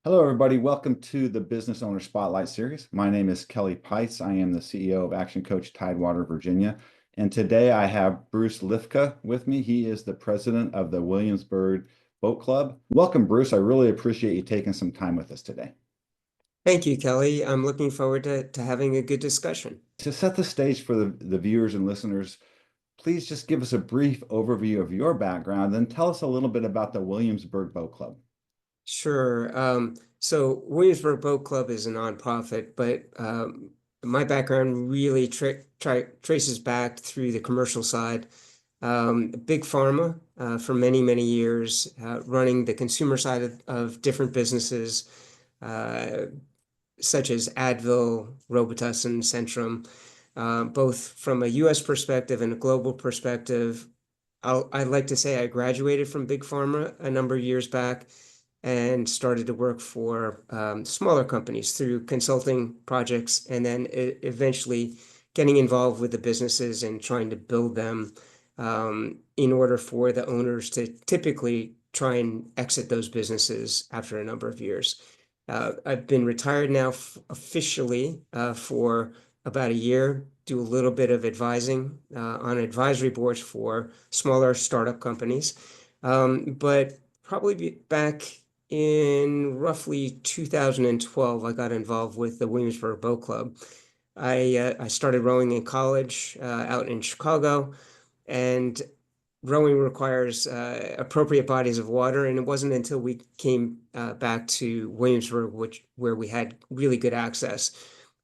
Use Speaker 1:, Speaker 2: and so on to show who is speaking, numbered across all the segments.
Speaker 1: Hello, everybody. Welcome to the Business Owner Spotlight Series. My name is Kelly Pites. I am the CEO of Action Coach Tidewater, Virginia. And today I have Bruce Lifka with me. He is the president of the Williamsburg Boat Club. Welcome, Bruce. I really appreciate you taking some time with us today.
Speaker 2: Thank you, Kelly. I'm looking forward to having a good discussion.
Speaker 1: To set the stage for the viewers and listeners, please just give us a brief overview of your background, then tell us a little bit about the Williamsburg Boat Club.
Speaker 2: Sure. So Williamsburg Boat Club is a nonprofit, but my background really traces back through the commercial side. Big Pharma for many, many years, running the consumer side of different businesses, uh, such as Advil, Robitussin, Centrum, both from a U.S. perspective and a global perspective. I'd like to say I graduated from Big Pharma a number of years back and started to work for smaller companies through consulting projects, and then eventually getting involved with the businesses and trying to build them in order for the owners to typically try and exit those businesses after a number of years. I've been retired now officially for about a year, do a little bit of advising on advisory boards for smaller startup companies. But probably back in roughly 2012, I got involved with the Williamsburg Boat Club. I started rowing in college out in Chicago, and rowing requires appropriate bodies of water, and it wasn't until we came back to Williamsburg, where we had really good access.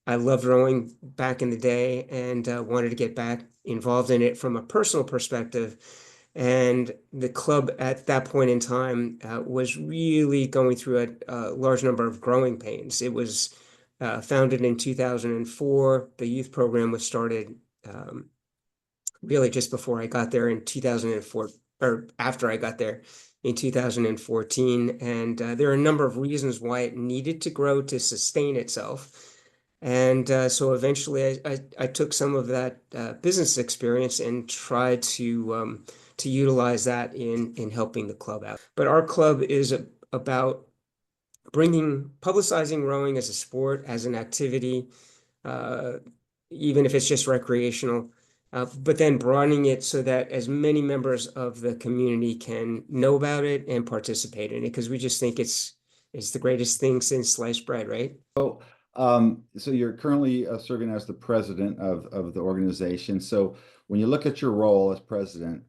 Speaker 2: I loved rowing back in the day and wanted to get back involved in it from a personal perspective. And the club at that point in time was really going through a large number of growing pains. It was founded in 2004. The youth program was started really just before I got there in 2004, or after I got there in 2014. And there are a number of reasons why it needed to grow to sustain itself. And so eventually I took some of that business experience and tried to utilize that in helping the club out. But our club is about publicizing rowing as a sport, as an activity, uh, even if it's just recreational, but then broadening it so that as many members of the community can know about it and participate in it, because we just think it's the greatest thing since sliced bread, right?
Speaker 1: So you're currently serving as the president of the organization. So when you look at your role as president,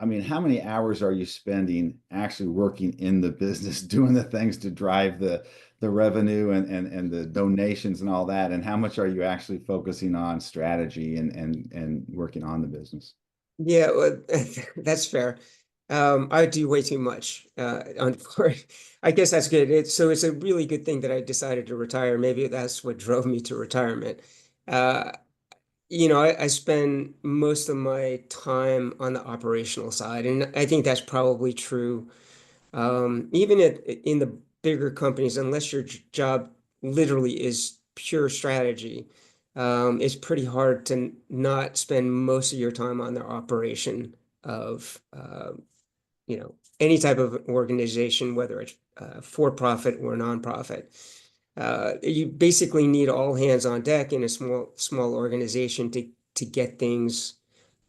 Speaker 1: I mean, how many hours are you spending actually working in the business, doing the things to drive the revenue and the donations and all that? And how much are you actually focusing on strategy and working on the business?
Speaker 2: Yeah, well, that's fair. I do way too much. I guess that's good. It's a really good thing that I decided to retire. Maybe that's what drove me to retirement. Uh, I spend most of my time on the operational side, and I think that's probably true. Even in the bigger companies, unless your job literally is pure strategy, it's pretty hard to not spend most of your time on the operation of any type of organization, whether it's for profit or nonprofit. You basically need all hands on deck in a small organization to get things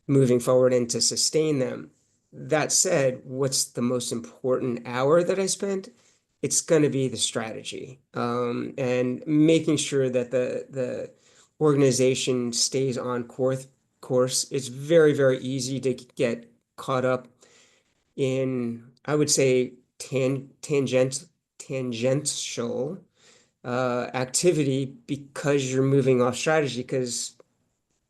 Speaker 2: moving forward and to sustain them. That said, what's the most important hour that I spend? It's going to be the strategy, and making sure that the organization stays on course. It's very, very easy to get caught up in, I would say, tangential activity because you're moving off strategy. Because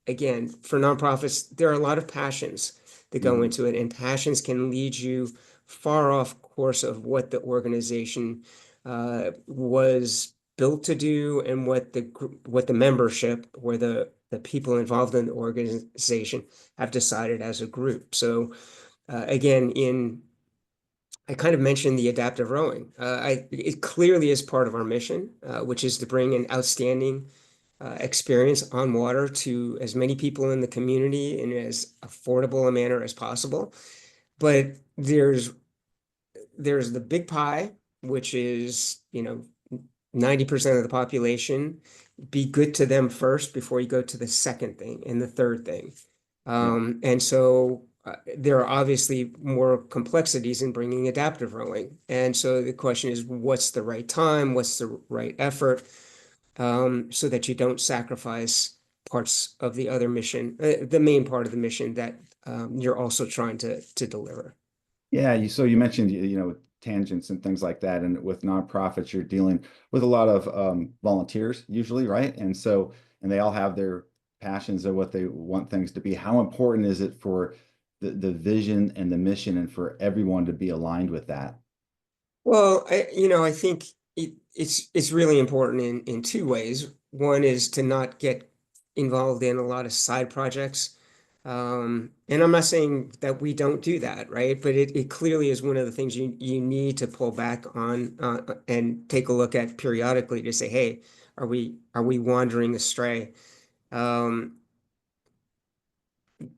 Speaker 2: again, for nonprofits, there are a lot of passions that go
Speaker 1: Mhm.
Speaker 2: into it, and passions can lead you far off course of what the organization was built to do and what the membership or the people involved in the organization have decided as a group. So again, I kind of mentioned the adaptive rowing. It clearly is part of our mission, which is to bring an outstanding experience on water to as many people in the community in as affordable a manner as possible. But there's the big pie, which is 90% of the population, be good to them first before you go to the second thing and the third thing.
Speaker 1: Yeah.
Speaker 2: And so there are obviously more complexities in bringing adaptive rowing. And so the question is, what's the right time? What's the right effort? So that you don't sacrifice parts of the other mission, the main part of the mission that you're also trying to deliver.
Speaker 1: Yeah, so you mentioned tangents and things like that, and with nonprofits, you're dealing with a lot of volunteers usually, right? And they all have their passions of what they want things to be. How important is it for the vision and the mission, and for everyone to be aligned with that?
Speaker 2: Well, I think it's really important in two ways. One is to not get involved in a lot of side projects. And I'm not saying that we don't do that, right? But it clearly is one of the things you need to pull back on and take a look at periodically to say, hey, are we wandering astray? Um,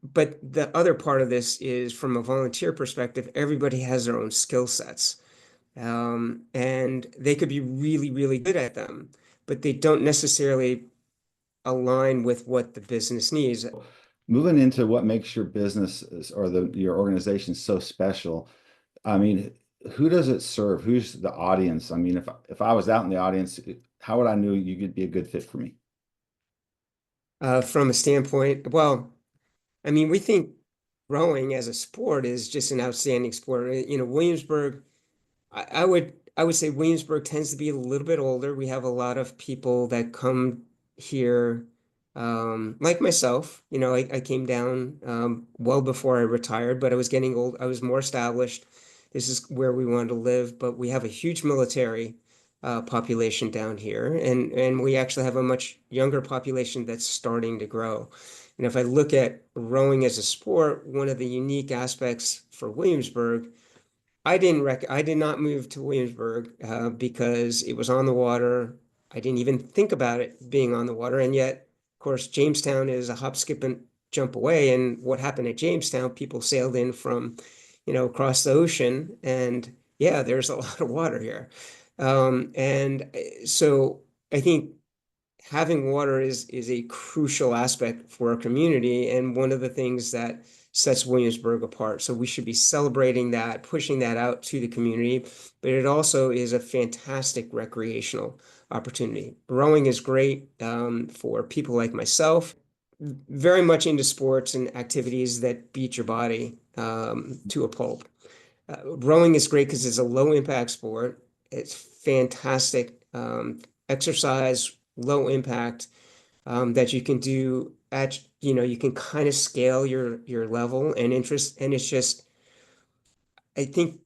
Speaker 2: but the other part of this is from a volunteer perspective, everybody has their own skill sets. And they could be really, really good at them, but they don't necessarily align with what the business needs.
Speaker 1: Moving into what makes your business or your organization so special. I mean, who does it serve? Who's the audience? I mean, if I was out in the audience, how would I know you could be a good fit for me?
Speaker 2: From a standpoint, well, I mean, we think rowing as a sport is just an outstanding sport. Williamsburg, I would say Williamsburg tends to be a little bit older. We have a lot of people that come here, like myself. I came down well before I retired, but I was getting old. I was more established. This is where we wanted to live, but we have a huge military population down here, and we actually have a much younger population that's starting to grow. And if I look at rowing as a sport, one of the unique aspects for Williamsburg, I did not move to Williamsburg because it was on the water. I didn't even think about it being on the water. And yet, of course, Jamestown is a hop, skip, and jump away. And what happened at Jamestown, people sailed in from, across the ocean. And yeah, there's a lot of water here. So I think having water is a crucial aspect for our community and one of the things that sets Williamsburg apart. So we should be celebrating that, pushing that out to the community, but it also is a fantastic recreational opportunity. Rowing is great for people like myself, very much into sports and activities that beat your body to a pulp. Rowing is great because it's a low impact sport. It's fantastic exercise, low impact that you can do at, you can kind of scale your level and interest. And it's just, I think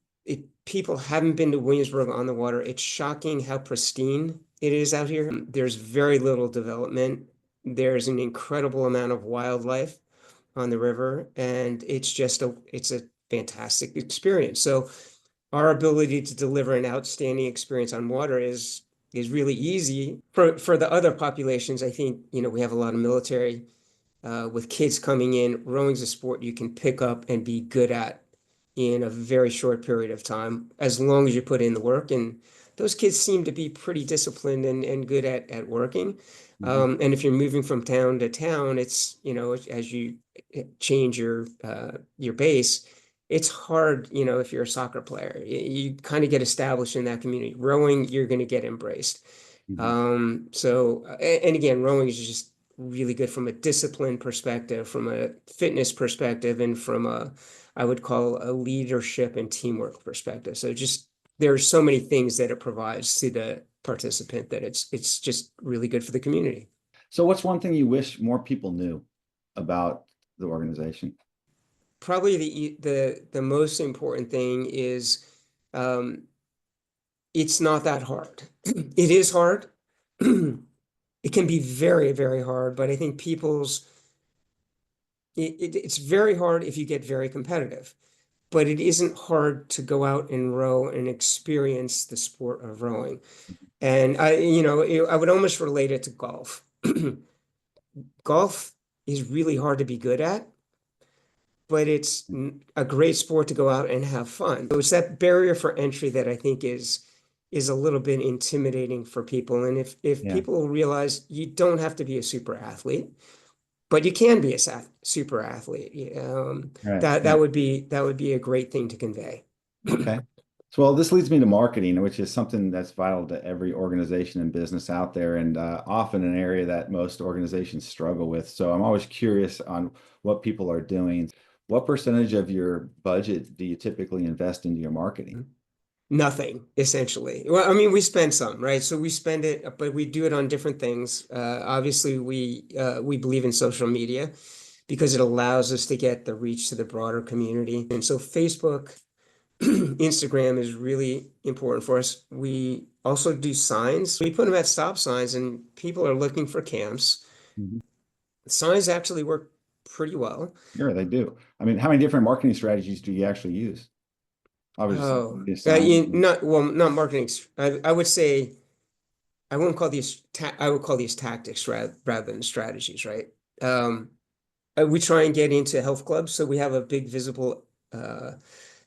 Speaker 2: people haven't been to Williamsburg on the water. It's shocking how pristine it is out here. There's very little development. There's an incredible amount of wildlife on the river, and it's a fantastic experience. So our ability to deliver an outstanding experience on water is really easy. For the other populations, I think, we have a lot of military with kids coming in. Rowing's a sport you can pick up and be good at in a very short period of time, as long as you put in the work. And those kids seem to be pretty disciplined and good at working.
Speaker 1: Mhm.
Speaker 2: And if you're moving from town to town, it's, as you change your base, it's hard, if you're a soccer player. You kind of get established in that community. Rowing, you're going to get embraced.
Speaker 1: Mhm.
Speaker 2: And again, rowing is just really good from a discipline perspective, from a fitness perspective, and from I would call a leadership and teamwork perspective. So just there's so many things that it provides to the participant that it's just really good for the community.
Speaker 1: So what's one thing you wish more people knew about the organization?
Speaker 2: Probably the most important thing is um, it's not that hard. It is hard. It can be very, very hard, but I think it's very hard if you get very competitive, but it isn't hard to go out and row and experience the sport of rowing. And I would almost relate it to golf. Golf is really hard to be good at, but it's a great sport to go out and have fun. So it's that barrier for entry that I think is is a little bit intimidating for people. And if
Speaker 1: Yeah.
Speaker 2: people realize you don't have to be a super athlete, but you can be a super athlete,
Speaker 1: Right.
Speaker 2: that
Speaker 1: Yeah.
Speaker 2: that would be a great thing to convey.
Speaker 1: Okay. So, well, this leads me to marketing, which is something that's vital to every organization and business out there, and often an area that most organizations struggle with. So, I'm always curious on what people are doing. What percentage of your budget do you typically invest into your marketing?
Speaker 2: Nothing, essentially. Well, I mean, we spend some, right? So we spend it, but we do it on different things. Obviously, we believe in social media because it allows us to get the reach to the broader community. And so Facebook, Instagram is really important for us. We also do signs. We put them at stop signs, and people are looking for camps.
Speaker 1: Mhm.
Speaker 2: Signs actually work pretty well.
Speaker 1: Sure, they do. I mean, how many different marketing strategies do you actually use? Obviously,
Speaker 2: Oh,
Speaker 1: the sign.
Speaker 2: not well, not marketing. I would say I wouldn't call these I would call these tactics rather than strategies, right? Um, we try and get into health clubs, so we have a big visible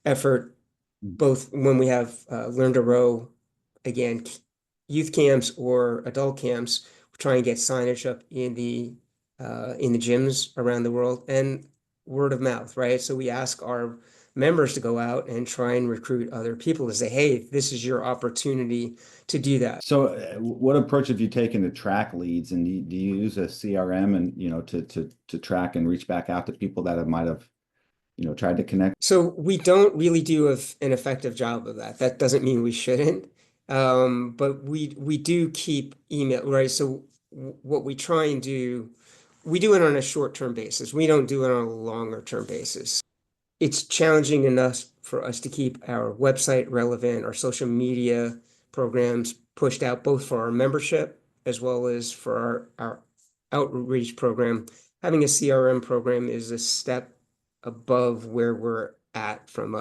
Speaker 2: effort both when we have Learn to Row, again, youth camps or adult camps. We try and get signage up in the gyms around the world and word of mouth, right? So we ask our members to go out and try and recruit other people to say, hey, this is your opportunity to do that.
Speaker 1: So, what approach have you taken to track leads, and do you use a CRM and to track and reach back out to people that might have tried to connect?
Speaker 2: So we don't really do an effective job of that. That doesn't mean we shouldn't. But we do keep email, right? So what we try and do, we do it on a short-term basis. We don't do it on a longer-term basis. It's challenging enough for us to keep our website relevant, our social media programs pushed out, both for our membership as well as for our outreach program. Having a CRM program is a step above where we're at from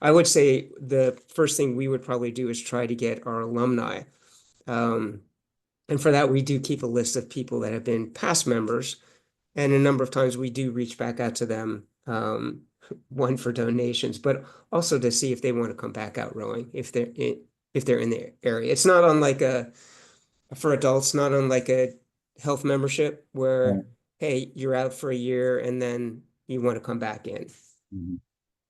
Speaker 2: I would say the first thing we would probably do is try to get our alumni. Um, and for that, we do keep a list of people that have been past members. And a number of times we do reach back out to them, one for donations, but also to see if they want to come back out rowing if they're in the area. It's not unlike for adults, not unlike a health membership where,
Speaker 1: Right.
Speaker 2: hey, you're out for a year and then you want to come back in.
Speaker 1: Mhm.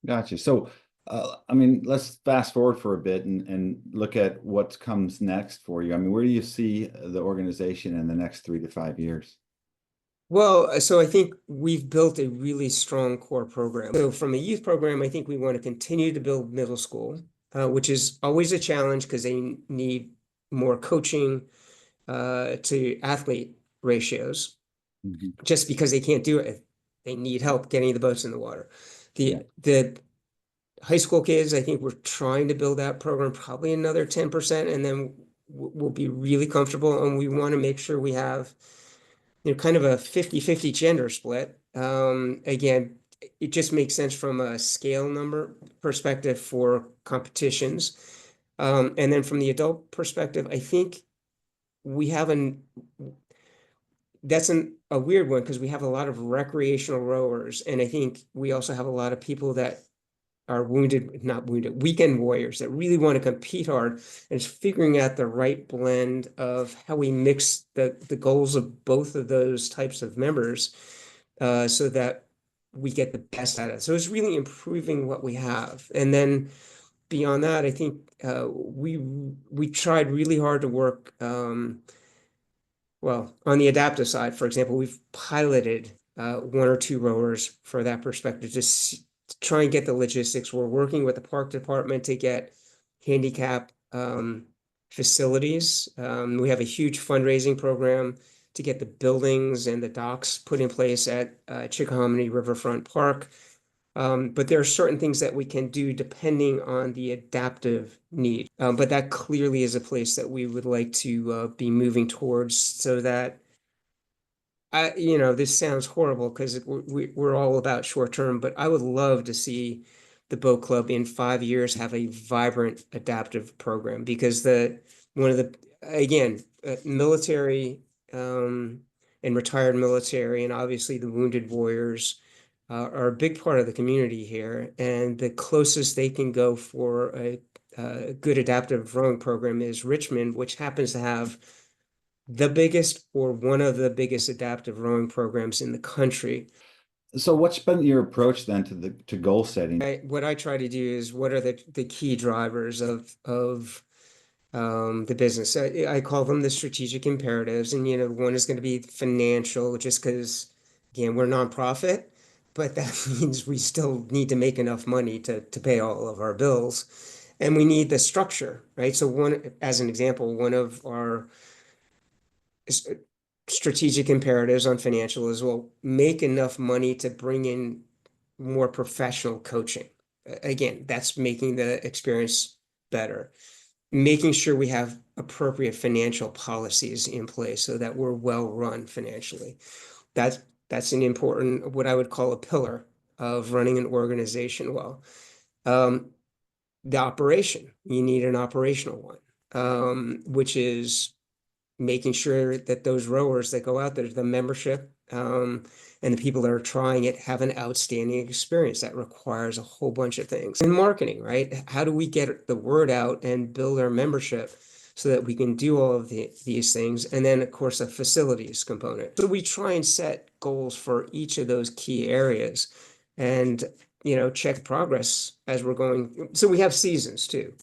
Speaker 1: Gotcha. So, I mean, let's fast forward for a bit and look at what comes next for you. I mean, where do you see the organization in the next 3 to 5 years?
Speaker 2: Well, so I think we've built a really strong core program. So from a youth program, I think we want to continue to build middle school, which is always a challenge because they need more coaching to athlete ratios,
Speaker 1: Mhm.
Speaker 2: just because they can't do it. They need help getting the boats in the water.
Speaker 1: Yeah.
Speaker 2: The high school kids, I think we're trying to build that program probably another 10%, and then we'll be really comfortable. And we want to make sure we have kind of a 50-50 gender split. Again, it just makes sense from a scale number perspective for competitions. And then from the adult perspective, I think we have that's a weird one because we have a lot of recreational rowers. And I think we also have a lot of people that are not wounded, weekend warriors that really want to compete hard, and it's figuring out the right blend of how we mix the goals of both of those types of members so that we get the best out of it. So it's really improving what we have. And then beyond that, I think we tried really hard to work well, on the adaptive side, for example, we've piloted one or two rowers for that perspective, just to try and get the logistics. We're working with the park department to get handicap facilities. We have a huge fundraising program to get the buildings and the docks put in place at Chickahominy Riverfront Park. But there are certain things that we can do depending on the adaptive need. But that clearly is a place that we would like to be moving towards so that this sounds horrible because we're all about short term, but I would love to see the boat club in 5 years have a vibrant adaptive program because one of the, again, military and retired military and obviously the wounded warriors are a big part of the community here. And the closest they can go for good adaptive rowing program is Richmond, which happens to have the biggest or one of the biggest adaptive rowing programs in the country.
Speaker 1: So what's been your approach then to goal setting?
Speaker 2: What I try to do is what are the key drivers of the business. I call them the strategic imperatives, and one is going to be financial, just because again we're nonprofit, but that means we still need to make enough money to pay all of our bills, and we need the structure, right? So one, as an example, one of our strategic imperatives on financial is, well, make enough money to bring in more professional coaching. Again, that's making the experience better. Making sure we have appropriate financial policies in place so that we're well run financially. That's an important, what I would call a pillar of running an organization well. The operation, you need an operational one, which is making sure that those rowers that go out there, the membership, and the people that are trying it have an outstanding experience. That requires a whole bunch of things. In marketing, right? How do we get the word out and build our membership so that we can do all of these things? And then, of course, a facilities component. So we try and set goals for each of those key areas and, check progress as we're going. So we have seasons too,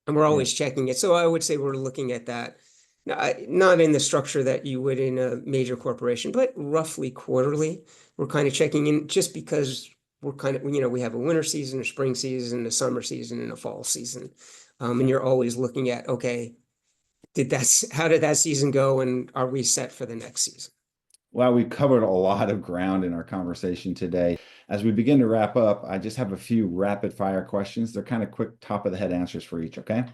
Speaker 2: and we're always checking it. So I would say we're looking at that. Not in the structure that you would in a major corporation, but roughly quarterly. We're kind of checking in just because we're kind of, we have a winter season, a spring season, a summer season, and a fall season. And you're always looking at, okay, how did that season go? And are we set for the next season?
Speaker 1: Well, we've covered a lot of ground in our conversation today. As we begin to wrap up, I just have a few rapid fire questions. They're kind of quick, top of the head answers for each, okay?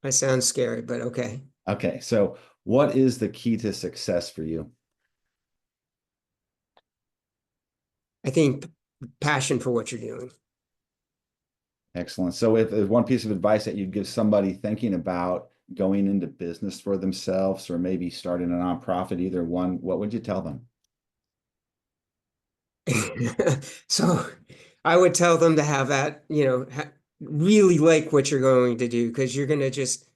Speaker 2: I sound scary, but okay.
Speaker 1: Okay, so what is the key to success for you?
Speaker 2: I think passion for what you're doing.
Speaker 1: Excellent. So if there's one piece of advice that you'd give somebody thinking about going into business for themselves or maybe starting a nonprofit, either one, what would you tell them?
Speaker 2: So I would tell them to have that, really like what you're going to do, because you're going to just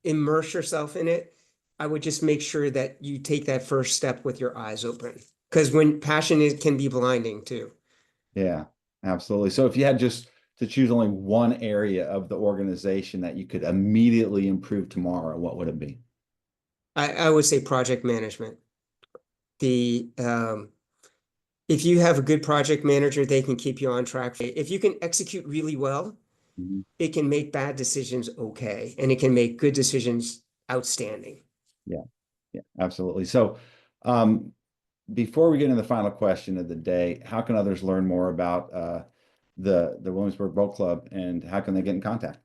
Speaker 2: immerse yourself in it. I would just make sure that you take that first step with your eyes open, because when passion can be blinding too.
Speaker 1: Yeah, absolutely. So if you had just to choose only one area of the organization that you could immediately improve tomorrow, what would it be?
Speaker 2: I would say project management. The if you have a good project manager, they can keep you on track. If you can execute really well,
Speaker 1: Mhm.
Speaker 2: it can make bad decisions okay, and it can make good decisions outstanding.
Speaker 1: Yeah, yeah, absolutely. So, before we get into the final question of the day, how can others learn more about the Williamsburg Boat Club and how can they get in contact?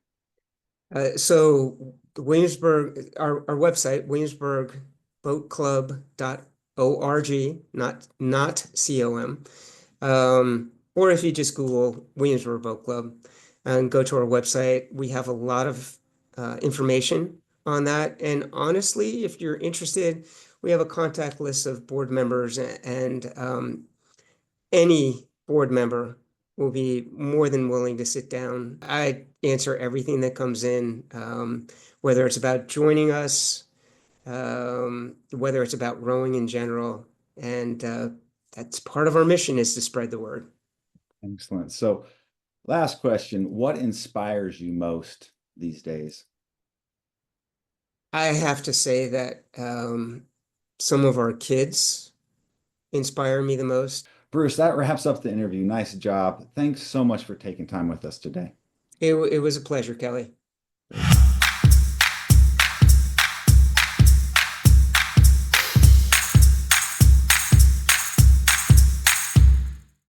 Speaker 2: So Williamsburg, our website, williamsburgboatclub.org, not com. Or if you just Google Williamsburg Boat Club and go to our website, we have a lot of information on that. And honestly, if you're interested, we have a contact list of board members, and any board member will be more than willing to sit down. I answer everything that comes in, whether it's about joining us, whether it's about rowing in general. And that's part of our mission, is to spread the word.
Speaker 1: Excellent. So, last question, what inspires you most these days?
Speaker 2: I have to say that some of our kids inspire me the most.
Speaker 1: Bruce, that wraps up the interview. Nice job. Thanks so much for taking time with us today.
Speaker 2: It was a pleasure, Kelly.